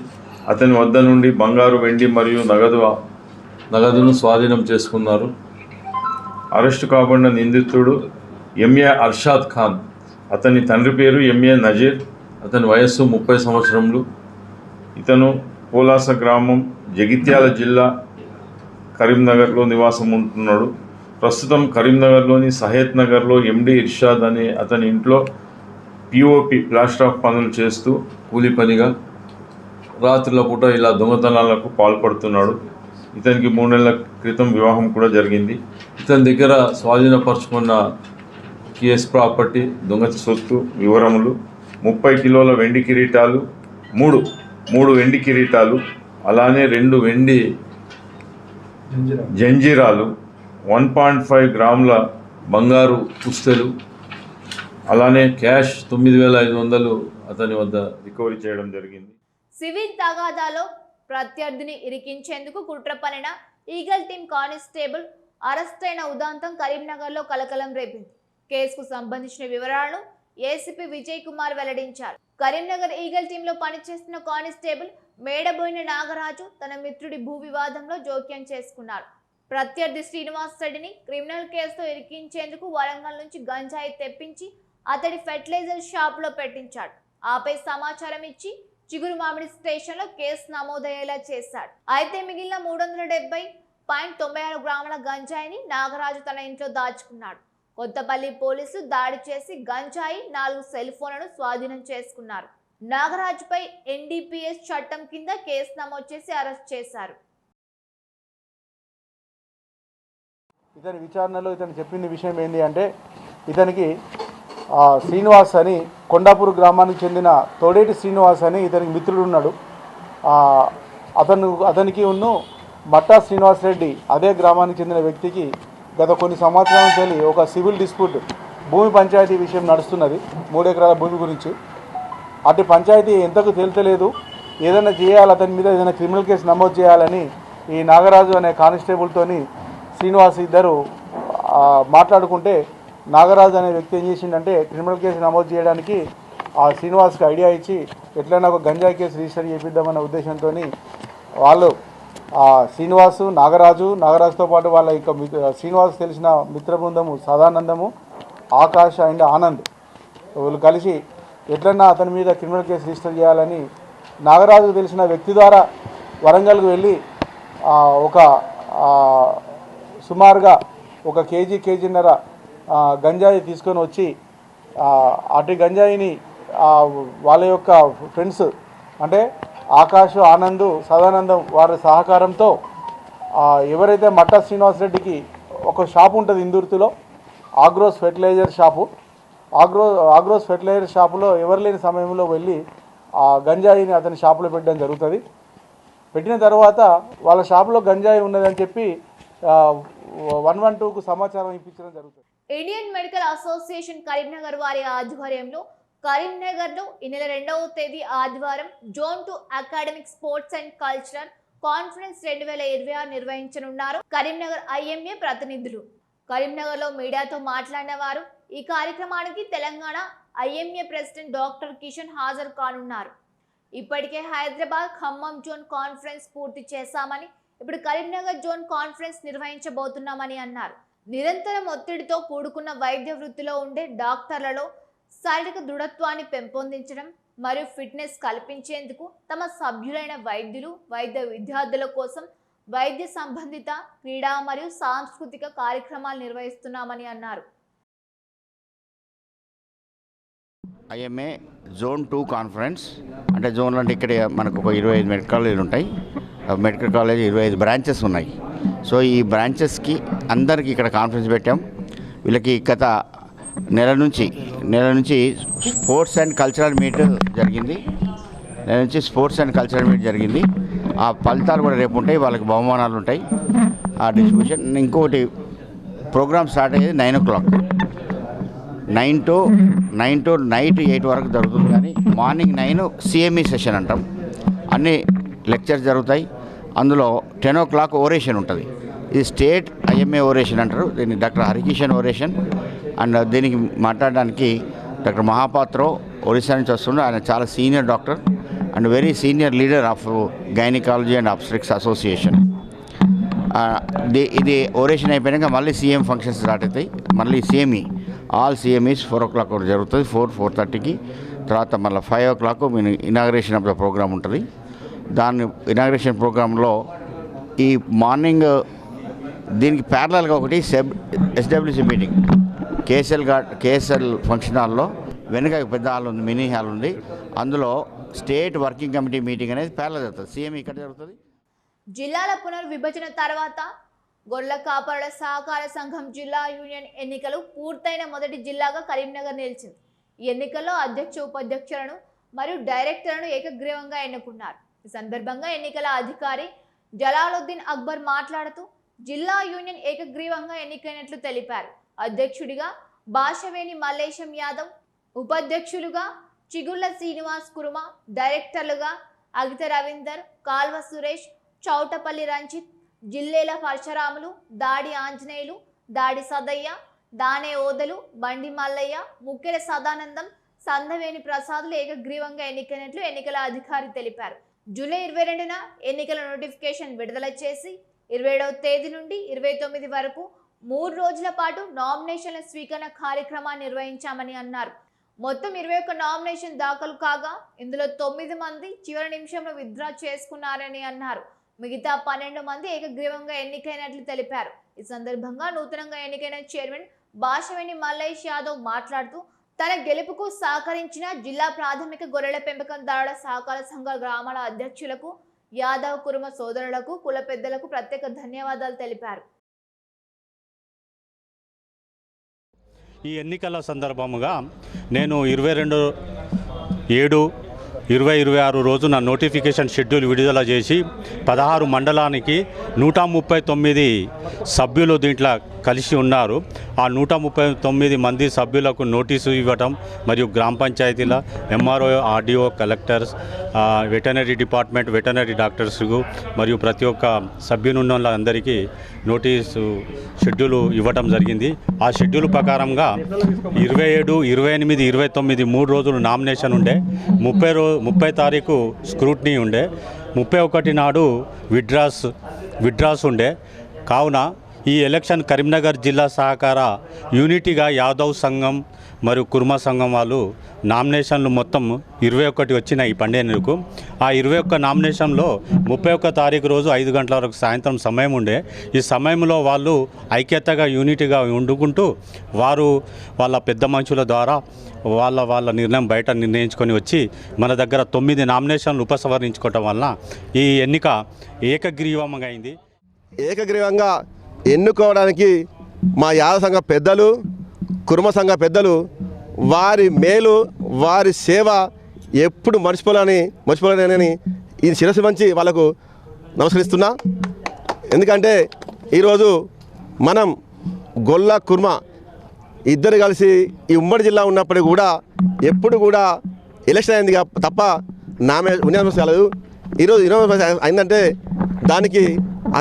అతని వద్ద నుండి బంగారు, వెండి మరియు నగదును స్వాధీనం చేసుకున్నారు. అరెస్టు కాబడిన నిందితుడు ఎంఏ అర్షాద్ ఖాన్. అతని తండ్రి పేరు ఎంఏ నజీర్. అతని వయస్సు 30 సంవత్సరములు. ఇతను పోలాస గ్రామం, జగిత్యాల జిల్లా, కరీంనగర్లో నివాసం ఉంటున్నాడు. ప్రస్తుతం కరీంనగర్లోని సహేత్ నగర్లో ఎండి ఇర్షాద్ అనే అతని ఇంట్లో పిఓపి ప్లాస్టర్ ఆఫ్ పనులు చేస్తూ కూలి పనిగా రాత్రుల పూట ఇలా దొంగతనాలకు పాల్పడుతున్నాడు. ఇతనికి 3 నెలల క్రితం వివాహం కూడా జరిగింది. ఇతని దగ్గర స్వాధీనపరుచుకున్న కేస్ ప్రాపర్టీ, దొంగ సొత్తు వివరములు 30 కిలోల వెండి కిరీటాలు, 3 వెండి కిరీటాలు, అలానే 2 వెండి జంజీరాలు, 1.5 గ్రాముల బంగారు పుస్తెలు, అలానే క్యాష్ 9,500 అతని వద్ద రికవరీ చేయడం జరిగింది. సివిల్ తగాదాలో ప్రత్యర్థిని ఇరికించేందుకు కుట్ర పనిన ఈగల్ టీం కానిస్టేబుల్ అరెస్ట్ అయిన ఉదంతం కరీంనగర్లో కలకలం రేపింది. కేసుకు సంబంధించిన వివరాలను ఏసీపీ విజయ్ కుమార్ వెల్లడించారు. కరీంనగర్ ఈగల్ టీంలో పనిచేస్తున్న కానిస్టేబుల్ మేడబోయిన నాగరాజు తన మిత్రుడి భూ వివాదంలో జోక్యం చేసుకున్నారు. ప్రత్యర్థి శ్రీనివాస్ రెడ్డిని క్రిమినల్ కేసులో ఇరికించేందుకు వరంగల్ నుంచి గంజాయి తెప్పించి అతడి ఫెర్టిలైజర్ షాప్లో పెట్టించాడు. ఆపై సమాచారం ఇచ్చి చిగురు మామిడి స్టేషన్లో కేసు నమోదయ్యేలా చేశాడు. అయితే మిగిలిన 370.96 గ్రాముల గంజాయిని నాగరాజు తన ఇంట్లో దాచుకున్నాడు. కొత్తపల్లి పోలీసులు దాడి చేసి గంజాయి 4 సెల్ ఫోన్లను స్వాధీనం చేసుకున్నారు. నాగరాజుపై ఎన్డీపీఎస్ చట్టం కింద కేసు నమోదు చేసి అరెస్ట్ చేశారు. ఇతని విచారణలో ఇతను చెప్పింది విషయం ఏంటి అంటే, ఇతనికి శ్రీనివాస్ అని కొండాపూర్ గ్రామానికి చెందిన తోడేటి శ్రీనివాస్ అని ఇతనికి మిత్రుడు ఉన్నాడు. అతనికి మట్టా శ్రీనివాస్ రెడ్డి అదే గ్రామానికి చెందిన వ్యక్తికి గత కొన్ని సంవత్సరాల నుంచి ఒక సివిల్ డిస్ప్యూట్ భూమి పంచాయతీ విషయం నడుస్తున్నది. 3 ఎకరాల భూమి గురించి. అటు పంచాయతీ ఎంతకు తేల్చలేదు. ఏదైనా చేయాలి, అతని మీద ఏదైనా క్రిమినల్ కేసు నమోదు చేయాలని ఈ నాగరాజు అనే కానిస్టేబుల్తోని శ్రీనివాస్ ఇద్దరు మాట్లాడుకుంటే, నాగరాజు అనే వ్యక్తి ఏం చేసిండంటే క్రిమినల్ కేసు నమోదు చేయడానికి ఆ శ్రీనివాస్కి ఐడియా ఇచ్చి ఎట్లయినా ఒక గంజాయి కేసు రిజిస్టర్ చేపిద్దామన్న ఉద్దేశంతో వాళ్ళు నాగరాజుతో పాటు వాళ్ళ ఇక శ్రీనివాస్ తెలిసిన మిత్ర బృందము సదానందము, ఆకాష్ అండ్ ఆనంద్ వీళ్ళు కలిసి ఎట్లన్నా అతని మీద క్రిమినల్ కేసు రిజిస్టర్ చేయాలని నాగరాజుకు తెలిసిన వ్యక్తి ద్వారా వరంగల్కు వెళ్ళి ఒక సుమారుగా 1 కేజీన్నర గంజాయి తీసుకొని వచ్చి అటు గంజాయిని వాళ్ళ యొక్క ఫ్రెండ్స్ అంటే ఆకాష్, ఆనంద్, సదానందం వారి సహకారంతో ఎవరైతే మట్టా శ్రీనివాస్ రెడ్డికి ఒక షాప్ ఉంటుంది ఇందుర్తిలో, Agros fertilizer shop. Agros fertilizer షాపులో ఎవరు లేని సమయంలో వెళ్ళి ఆ గంజాయిని అతని షాపులో పెట్టడం జరుగుతుంది. పెట్టిన తర్వాత వాళ్ళ షాపులో గంజాయి ఉన్నదని చెప్పి 112కు సమాచారం ఇప్పించడం జరుగుతుంది. ఇండియన్ మెడికల్ అసోసియేషన్ కరీంనగర్ వారి ఆధ్వర్యంలో కరీంనగర్లో ఈ నెల 2వ తేదీ ఆదివారం zone 2 academic sports and cultural conference 2026 నిర్వహించనున్నారు కరీంనగర్ ఐఎంఏ ప్రతినిధులు. కరీంనగర్లో మీడియాతో మాట్లాడిన వారు ఈ కార్యక్రమానికి Telangana IMA president doctor Kishan హాజరు కానున్నారు. ఇప్పటికే హైదరాబాద్, ఖమ్మం జోన్ కాన్ఫరెన్స్ పూర్తి చేశామని, ఇప్పుడు కరీంనగర్ జోన్ కాన్ఫరెన్స్ నిర్వహించబోతున్నామని అన్నారు. నిరంతరం ఒత్తిడితో కూడుకున్న వైద్య వృత్తిలో ఉండే డాక్టర్లలో శారీరక దృఢత్వాన్ని పెంపొందించడం మరియు ఫిట్నెస్ కల్పించేందుకు తమ సభ్యులైన వైద్యులు, వైద్య విద్యార్థుల కోసం వైద్య సంబంధిత క్రీడా మరియు సాంస్కృతిక కార్యక్రమాలు నిర్వహిస్తున్నామని అన్నారు. ఐఎంఏ జోన్ 2 కాన్ఫరెన్స్ అంటే జోన్లో అంటే ఇక్కడ మనకు ఒక 25 మెడికల్ కాలేజీలు ఉంటాయి. మెడికల్ కాలేజ్ 25 బ్రాంచెస్ ఉన్నాయి. సో ఈ బ్రాంచెస్కి అందరికీ ఇక్కడ కాన్ఫరెన్స్ పెట్టాం. వీళ్ళకి గత నెల నుంచి స్పోర్ట్స్ అండ్ కల్చరల్ మీట్ జరిగింది. ఆ ఫలితాలు కూడా రేపు ఉంటాయి. వాళ్ళకి బహుమానాలు ఉంటాయి, ఆ డిస్ట్రిబ్యూషన్. ఇంకొకటి ప్రోగ్రామ్ స్టార్ట్ అయ్యేది 9 o'clock. 9 to నైట్ 8 వరకు జరుగుతుంది. కానీ మార్నింగ్ 9 CME సెషన్ అంటాం. అన్ని లెక్చర్స్ జరుగుతాయి. అందులో 10 o'clock ఓరేషన్ ఉంటుంది. ఇది స్టేట్ ఐఎంఏ ఓరేషన్ అంటారు. దీన్ని డాక్టర్ హరికిషన్ ఓరేషన్. అండ్ దీనికి మాట్లాడడానికి డాక్టర్ మహాపాత్రో ఒరిస్సా నుంచి వస్తుండే. ఆయన చాలా senior doctor and very senior leader of gynaecology and obstetrics association. ఇది ఓరేషన్ అయిపోయాక మళ్ళీ CM ఫంక్షన్స్ స్టార్ట్ అవుతాయి. మళ్ళీ CME ఆల్ CMEs 4 o'clock జరుగుతుంది. 4:30కి తర్వాత మళ్ళీ 5 o'clock inauguration of the programme ఉంటుంది. దాని ఇనాగ్రేషన్ ప్రోగ్రాంలో ఈ మార్నింగ్ దీనికి ప్యారలల్గా ఒకటి SWC మీటింగ్ కేఎస్ఎల్ ఫంక్షన్ హాల్లో వెనుక పెద్ద హాల్ ఉంది, మినీ హాల్ ఉంది. అందులో స్టేట్ వర్కింగ్ కమిటీ మీటింగ్ అనేది ప్యారలల్ జరుగుతుంది. CME ఇక్కడ జరుగుతుంది. జిల్లాల పునర్విభజన తర్వాత గొర్రెల కాపరుల సహకార సంఘం జిల్లా యూనియన్ ఎన్నికలు పూర్తయిన మొదటి జిల్లాగా కరీంనగర్ నిలిచింది. ఈ ఎన్నికల్లో అధ్యక్ష, ఉపాధ్యక్షులను మరియు డైరెక్టర్లను ఏకగ్రీవంగా ఎన్నుకున్నారు. ఈ సందర్భంగా ఎన్నికల అధికారి జలాలుద్దీన్ అక్బర్ మాట్లాడుతూ జిల్లా యూనియన్ ఏకగ్రీవంగా ఎన్నికైనట్లు తెలిపారు. అధ్యక్షుడిగా భాషవేణి మల్లేశం యాదవ్, ఉపాధ్యక్షులుగా చిగుళ్ల శ్రీనివాస్ కుర్మ, డైరెక్టర్లుగా అగిత రవీందర్, కాల్వ సురేష్, చౌటపల్లి రంజిత్, జిల్లేల పరశురాములు, దాడి ఆంజనేయులు, దాడి సదయ్య, దానే ఓదలు, బండి మల్లయ్య, ముక్కెల సదానందం, సందవేణి ప్రసాద్లు ఏకగ్రీవంగా ఎన్నికైనట్లు ఎన్నికల అధికారి తెలిపారు. జూలై 22న ఎన్నికల నోటిఫికేషన్ విడుదల చేసి 27వ తేదీ నుండి 29 వరకు 3 రోజుల పాటు నామినేషన్ల స్వీకరణ కార్యక్రమాన్ని నిర్వహించామని అన్నారు. మొత్తం 21 నామినేషన్ దాఖలు కాగా ఇందులో 9 మంది చివరి నిమిషంలో విత్డ్రా చేసుకున్నారని అన్నారు. మిగతా 12 మంది ఏకగ్రీవంగా ఎన్నికైనట్లు తెలిపారు. ఈ సందర్భంగా నూతనంగా ఎన్నికైన చైర్మన్ భాషవేణి మల్లేష్ యాదవ్ మాట్లాడుతూ తన గెలుపుకు సహకరించిన జిల్లా ప్రాథమిక గొర్రెల పెంపకందారుల సహకార సంఘ గ్రామాల అధ్యక్షులకు, యాదవ్ కుర్మ సోదరులకు, కుల పెద్దలకు ప్రత్యేక ధన్యవాదాలు తెలిపారు. ఈ ఎన్నికల సందర్భముగా నేను 22/7/2026 రోజున నోటిఫికేషన్ షెడ్యూల్ విడుదల చేసి 16 మండలానికి 139 సభ్యులు దీంట్లో కలిసి ఉన్నారు. ఆ 139 మంది సభ్యులకు నోటీసు ఇవ్వటం మరియు గ్రామ పంచాయతీల MRO, RDO, collectors, veterinary department, veterinary డాక్టర్స్కు మరియు ప్రతి ఒక్క సభ్యునున్న అందరికీ నోటీసు షెడ్యూల్ ఇవ్వటం జరిగింది. ఆ షెడ్యూల్ ప్రకారంగా 27, 28, 29 3 రోజులు నామినేషన్ ఉండే, 30 తారీఖు స్క్రూట్నీ ఉండే, 31 నాడు విడ్రాస్ ఉండే. కావున ఈ ఎలక్షన్ కరీంనగర్ జిల్లా సహకార యూనిటీగా యాదవ్ సంఘం మరియు కుర్మ సంఘం వాళ్ళు నామినేషన్లు మొత్తం 21 వచ్చినాయి ఈ పండుగకు. ఆ 21 నామినేషన్లో 31 తారీఖు రోజు 5 గంటల వరకు సాయంత్రం సమయం ఉండే. ఈ సమయంలో వాళ్ళు ఐక్యతగా యూనిటీగా వండుకుంటూ వారు వాళ్ళ పెద్ద మనుషుల ద్వారా వాళ్ళ నిర్ణయం బయట నిర్ణయించుకొని వచ్చి మన దగ్గర 9 నామినేషన్లు ఉపసంహరించుకోవటం వలన ఈ ఎన్నిక ఏకగ్రీవంగా అయింది. ఏకగ్రీవంగా ఎన్నుకోవడానికి మా యాదవ సంఘ పెద్దలు, కుర్మ సంఘ పెద్దలు వారి మేలు, వారి సేవ ఎప్పుడు మర్చిపోలేనని ఈ శిరస్సు మంచి వాళ్ళకు నమస్కరిస్తున్నా. ఎందుకంటే ఈరోజు మనం గొల్ల కుర్మ ఇద్దరు కలిసి ఈ ఉమ్మడి జిల్లా ఉన్నప్పటికీ కూడా ఎప్పుడు కూడా ఎలక్షన్ అయింది తప్ప ఉన్యాసం కాలేదు. ఈరోజు 20 అయిందంటే దానికి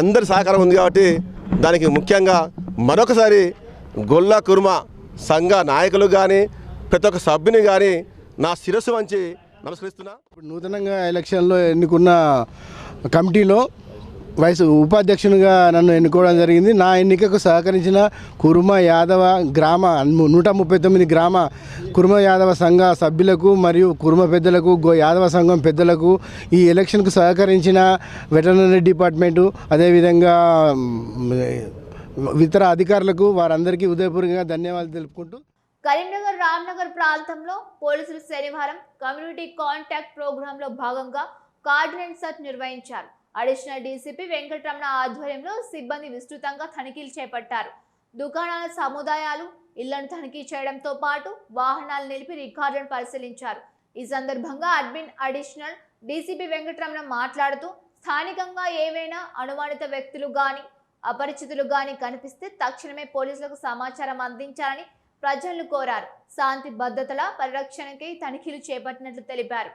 అందరి సహకారం ఉంది కాబట్టి దానికి ముఖ్యంగా మరొకసారి గొల్ల కుర్మ సంఘ నాయకులు కానీ ప్రతి ఒక్క సభ్యుని కానీ నా శిరస్సు వంచి నమస్కరిస్తున్నా. ఇప్పుడు నూతనంగా ఎలక్షన్లో ఎన్నుకున్న కమిటీలో ఉపాధ్యక్షునిగా నన్ను ఎన్నుకోవడం జరిగింది. నా ఎన్నికకు సహకరించిన కుర్మ యాదవ గ్రామ 139 గ్రామ కుర్మ యాదవ సంఘ సభ్యులకు మరియు కుర్మ పెద్దలకు, యాదవ సంఘం పెద్దలకు, ఈ ఎలక్షన్కు సహకరించిన వెటర్నరీ డిపార్ట్మెంటు, అదేవిధంగా ఇతర అధికారులకు వారందరికీ ఉదయపూర్వకంగా ధన్యవాదాలు తెలుపుకుంటూ కరీంనగర్ రామ్నగర్ ప్రాంతంలో పోలీసులు శనివారం కమ్యూనిటీ కాంటాక్ట్ ప్రోగ్రాంలో భాగంగా కార్డినెన్స్ సర్చ్ నిర్వహించారు. అడిషనల్ డీసీపీ వెంకటరమణ ఆధ్వర్యంలో సిబ్బంది విస్తృతంగా తనిఖీలు చేపట్టారు. దుకాణాల సముదాయాలు, ఇళ్లను తనిఖీ చేయడంతో పాటు వాహనాలు నిలిపి రికార్డులను పరిశీలించారు. ఈ సందర్భంగా అడిషనల్ డీసీపీ వెంకటరమణ మాట్లాడుతూ స్థానికంగా ఏవైనా అనుమానిత వ్యక్తులు గాని, అపరిచితులు గాని కనిపిస్తే తక్షణమే పోలీసులకు సమాచారం అందించాలని ప్రజలను కోరారు. శాంతి భద్రతల పరిరక్షణకై తనిఖీలు చేపట్టినట్లు తెలిపారు.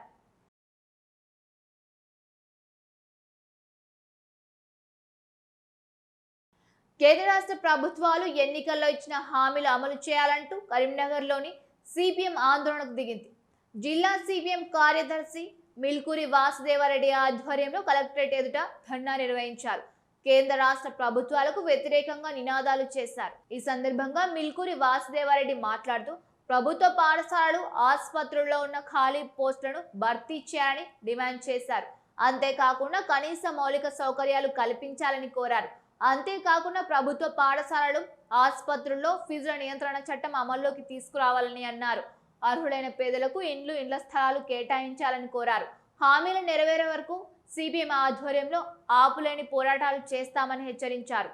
కేంద్ర రాష్ట్ర ప్రభుత్వాలు ఎన్నికల్లో ఇచ్చిన హామీలు అమలు చేయాలంటూ కరీంనగర్లోని సిపిఎం ఆందోళనకు దిగింది. జిల్లా సిపిఎం కార్యదర్శి మిల్కూరి వాసుదేవారెడ్డి ఆధ్వర్యంలో కలెక్టరేట్ ఎదుట ధర్నా నిర్వహించారు. కేంద్ర రాష్ట్ర ప్రభుత్వాలకు వ్యతిరేకంగా నినాదాలు చేశారు. ఈ సందర్భంగా మిల్కూరి వాసుదేవారెడ్డి మాట్లాడుతూ ప్రభుత్వ పాఠశాలలు, ఆసుపత్రుల్లో ఉన్న ఖాళీ పోస్టులను భర్తీ చేయాలని డిమాండ్ చేశారు. అంతేకాకుండా కనీస మౌలిక సౌకర్యాలు కల్పించాలని కోరారు. అంతేకాకుండా ప్రభుత్వ పాఠశాలలు, ఆసుపత్రుల్లో ఫీజుల నియంత్రణ చట్టం అమల్లోకి తీసుకురావాలని అన్నారు. అర్హులైన పేదలకు ఇండ్ల స్థలాలు కేటాయించాలని కోరారు. హామీలు నెరవేరే వరకు సిపిఎం ఆధ్వర్యంలో ఆపులేని పోరాటాలు చేస్తామని హెచ్చరించారు.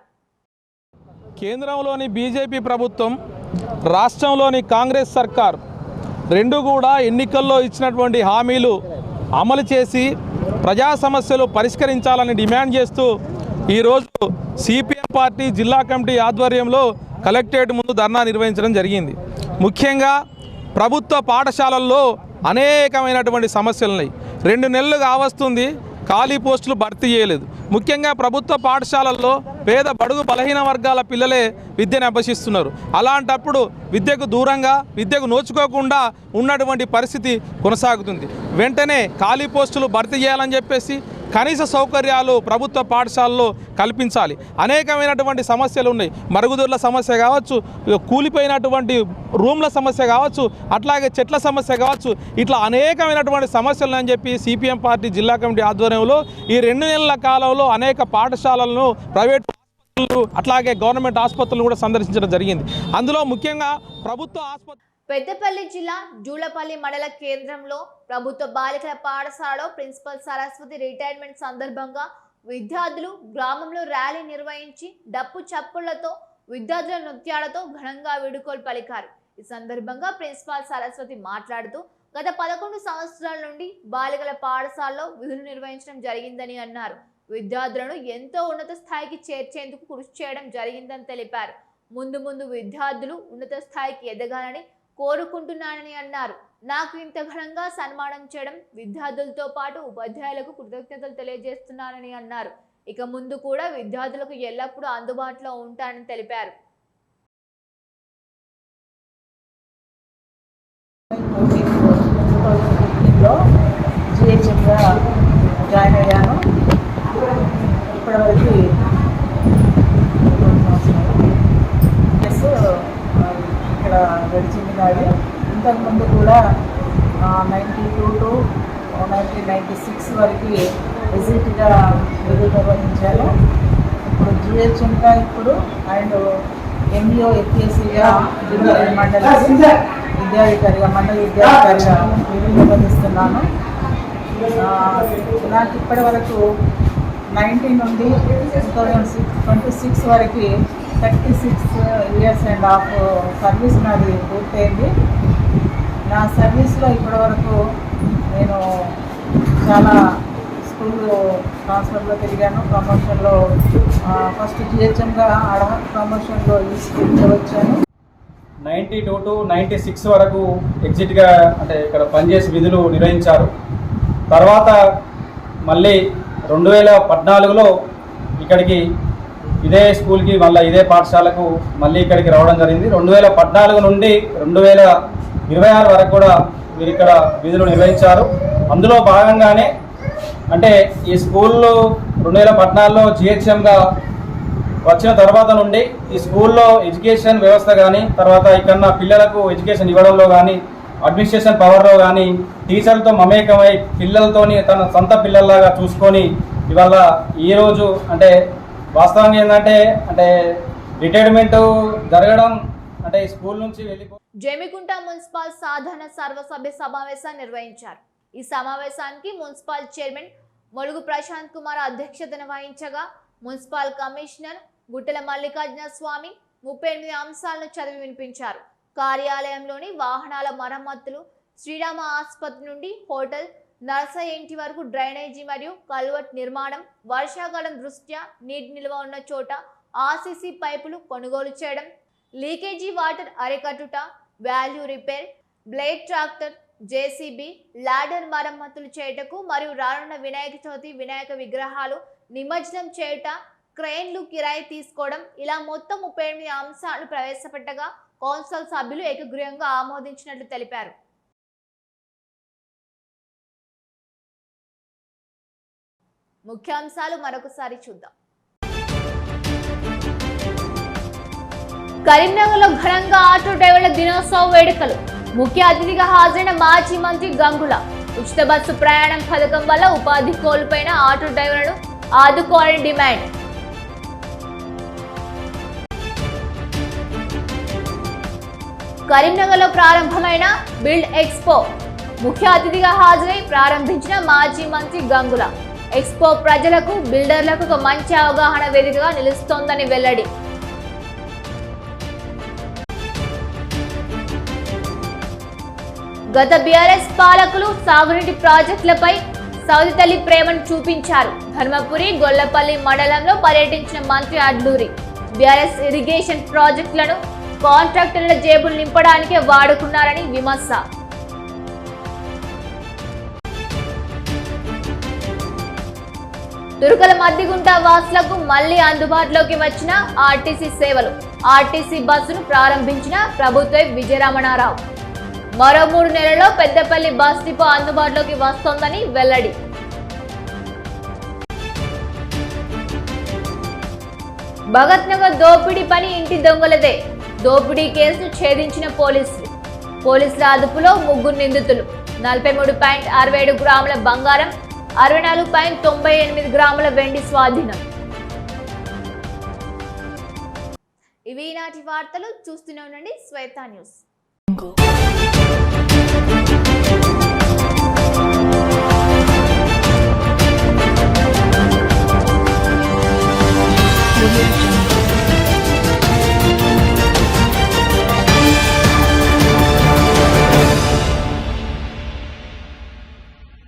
కేంద్రంలోని బీజేపీ ప్రభుత్వం, రాష్ట్రంలోని కాంగ్రెస్ సర్కార్ రెండు కూడా ఎన్నికల్లో ఇచ్చినటువంటి హామీలు అమలు చేసి ప్రజా సమస్యలు పరిష్కరించాలని డిమాండ్ చేస్తూ ఈరోజు సిపిఎం పార్టీ జిల్లా కమిటీ ఆధ్వర్యంలో కలెక్టరేట్ ముందు ధర్నా నిర్వహించడం జరిగింది. ముఖ్యంగా ప్రభుత్వ పాఠశాలల్లో అనేకమైనటువంటి సమస్యలు ఉన్నాయి. 2 నెలలు కావస్తుంది, ఖాళీ పోస్టులు భర్తీ చేయలేదు. ముఖ్యంగా ప్రభుత్వ పాఠశాలల్లో పేద బడుగు బలహీన వర్గాల పిల్లలే విద్యను అభ్యసిస్తున్నారు. అలాంటప్పుడు విద్యకు దూరంగా, విద్యకు నోచుకోకుండా ఉన్నటువంటి పరిస్థితి కొనసాగుతుంది. వెంటనే ఖాళీ పోస్టులు భర్తీ చేయాలని చెప్పేసి కనీస సౌకర్యాలు ప్రభుత్వ పాఠశాలలో కల్పించాలి. అనేకమైనటువంటి సమస్యలు ఉన్నాయి. మరుగుదొడ్ల సమస్య కావచ్చు, కూలిపోయినటువంటి రూమ్ల సమస్య కావచ్చు, అట్లాగే చెట్ల సమస్య కావచ్చు, ఇట్లా అనేకమైనటువంటి సమస్యలు అని చెప్పి సిపిఎం పార్టీ జిల్లా కమిటీ ఆధ్వర్యంలో ఈ 2 నెలల కాలంలో అనేక పాఠశాలలను, ప్రైవేట్ ఆసుపత్రులు, అట్లాగే గవర్నమెంట్ ఆసుపత్రులు కూడా సందర్శించడం జరిగింది. అందులో ముఖ్యంగా ప్రభుత్వ ఆసుపత్రి పెద్దపల్లి జిల్లా జూలపల్లి మండల కేంద్రంలో ప్రభుత్వ బాలికల పాఠశాలలో ప్రిన్సిపల్ సరస్వతి రిటైర్మెంట్ సందర్భంగా విద్యార్థులు గ్రామంలో ర్యాలీ నిర్వహించి డప్పు చప్పుళ్లతో విద్యార్థుల నృత్యాలతో ఘనంగా వీడ్కోలు పలికారు. ఈ సందర్భంగా ప్రిన్సిపాల్ సరస్వతి మాట్లాడుతూ గత 11 సంవత్సరాల నుండి బాలికల పాఠశాలలో విధులు నిర్వహించడం జరిగిందని అన్నారు. విద్యార్థులను ఎంతో ఉన్నత స్థాయికి చేర్చేందుకు కృషి చేయడం జరిగిందని తెలిపారు. ముందు విద్యార్థులు ఉన్నత స్థాయికి ఎదగాలని కోరుకుంటున్నానని అన్నారు. నాకు ఇంత ఘనంగా సన్మానం చేయడం విద్యార్థులతో పాటు ఉపాధ్యాయులకు కృతజ్ఞతలు తెలియజేస్తున్నానని అన్నారు. ఇక ముందు కూడా విద్యార్థులకు ఎల్లప్పుడూ అందుబాటులో ఉంటానని తెలిపారు. జాయిన్ అయ్యాను. ఇప్పటివరకు ఇక్కడ గడిచింది నాది. ఇంతకుముందు కూడా 92 to 1996 వరకు విజిట్గా విధులు నిర్వహించాను. ఇప్పుడు జిహెచ్ఎంగా ఇప్పుడు అండ్ ఎంఈఓ ఎపిఎస్సిగా మండల విద్యాధికారిగా విధులు నిర్వహిస్తున్నాను. నాకు ఇప్పటి వరకు 19 నుండి 2026 వరకు 36 years and half సర్వీస్ నాది పూర్తయింది. నా సర్వీస్లో ఇప్పటివరకు నేను చాలా స్కూల్ ట్రాన్స్ఫర్లో తిరిగాను. ప్రమోషన్లో ఫస్ట్ జిహెచ్ఎంగా అడహక్ ప్రమోషన్లో ఈ స్కూల్కి వచ్చాను. 92 to 96 వరకు ఎగ్జిట్గా అంటే ఇక్కడ పనిచేసి విధులు నిర్వహించారు. తర్వాత మళ్ళీ 2014లో ఇక్కడికి ఇదే స్కూల్కి మళ్ళీ ఇదే పాఠశాలకు మళ్ళీ ఇక్కడికి రావడం జరిగింది. 2014 నుండి 2026 వరకు కూడా మీరు ఇక్కడ విధులు నిర్వహించారు. అందులో భాగంగానే అంటే ఈ స్కూల్లో 2014లో జిహెచ్ఎంగా వచ్చిన తర్వాత నుండి ఈ స్కూల్లో ఎడ్యుకేషన్ వ్యవస్థ కానీ, తర్వాత ఇక్కడ పిల్లలకు ఎడ్యుకేషన్ ఇవ్వడంలో కానీ, అడ్మినిస్ట్రేషన్ పవర్లో కానీ టీచర్లతో మమేకమై పిల్లలతోని తన సొంత పిల్లల్లాగా చూసుకొని ఇవాళ ఈరోజు అంటే వాస్తవంగా ఏంటంటే అంటే రిటైర్మెంట్ జరగడం అంటే స్కూల్ నుంచి జమికుంట మున్సిపల్ సాధారణ సర్వసభ్య సమావేశాన్ని నిర్వహించారు. ఈ సమావేశానికి మున్సిపల్ చైర్మన్ మొలుగు ప్రశాంత్ కుమార్ అధ్యక్షతన వహించగా మున్సిపల్ కమిషనర్ గుట్టెల మల్లికార్జున స్వామి 38 అంశాలను చదివి వినిపించారు. కార్యాలయంలోని వాహనాల మరమ్మతులు, శ్రీరామ ఆసుపత్రి నుండి హోటల్, నర్సయ్య ఇంటి వరకు డ్రైనేజీ మరియు కల్వర్ట్ నిర్మాణం, వర్షాకాలం దృష్ట్యా నీటి నిల్వ ఉన్న చోట ఆర్సీసీ పైపులు కొనుగోలు చేయడం, లీకేజీ వాటర్ అరికట్టుట, valve repair, blade tractor, JCB, ladder మరమ్మతులు చేయుటకు మరియు రానున్న వినాయక చవితి వినాయక విగ్రహాలు నిమజ్జనం చేయుట, క్రెయిన్లు కిరాయి తీసుకోవడం, ఇలా మొత్తం 38 అంశాలు ప్రవేశపెట్టగా కౌన్సిల్ సభ్యులు ఏకగ్రీవంగా ఆమోదించినట్లు తెలిపారు. ముఖ్యాంశాలు మరొకసారి చూద్దాం. కరీంనగర్లో ఘనంగా ఆటో డ్రైవర్ల దినోత్సవ వేడుకలు. ముఖ్య అతిథిగా హాజరైన మాజీ మంత్రి గంగుల. ఉచిత బస్సు ప్రయాణం పథకం వల్ల ఉపాధి కోల్పోయిన ఆటో డ్రైవర్లను ఆదుకోవాలని డిమాండ్. కరీంనగర్లో ప్రారంభమైన బిల్డ్ ఎక్స్పో. ముఖ్య అతిథిగా హాజరై ప్రారంభించిన మాజీ మంత్రి గంగుల. ఎక్స్పో ప్రజలకు, బిల్డర్లకు ఒక మంచి అవగాహన వేదికగా నిలుస్తోందని వెల్లడి. గత బీఆర్ఎస్ పాలకులు సాగునీటి ప్రాజెక్టులపై సౌది తల్లి ప్రేమను చూపించారు. ధర్మపురి, గొల్లపల్లి మండలంలో పర్యటించిన మంత్రి అడ్లూరి. బీఆర్ఎస్ ఇరిగేషన్ ప్రాజెక్టులను కాంట్రాక్టర్ల జేబులు నింపడానికే వాడుకున్నారని విమర్శ. తురుకల మద్దిగుంట వాసులకు మళ్లీ అందుబాటులోకి వచ్చిన ఆర్టీసీ సేవలు. ఆర్టీసీ బస్సును ప్రారంభించిన ప్రభుత్వ విజయరమణారావు. మరో 3 నెలల్లో పెద్దపల్లి బస్ డిపో అందుబాటులోకి వస్తోందని వెల్లడి. భగత్ నగర్ దోపిడీ పని ఇంటి దొంగలదే. దోపిడీ కేసును ఛేదించిన పోలీసులు. పోలీసుల అదుపులో 3 నిందితులు. 43.67 గ్రాముల బంగారం, 64.98 గ్రాముల వెండి స్వాధీనం. ఇవి ఈనాటి వార్తలు. చూస్తూనే ఉండండి శ్వేత న్యూస్. Thank you.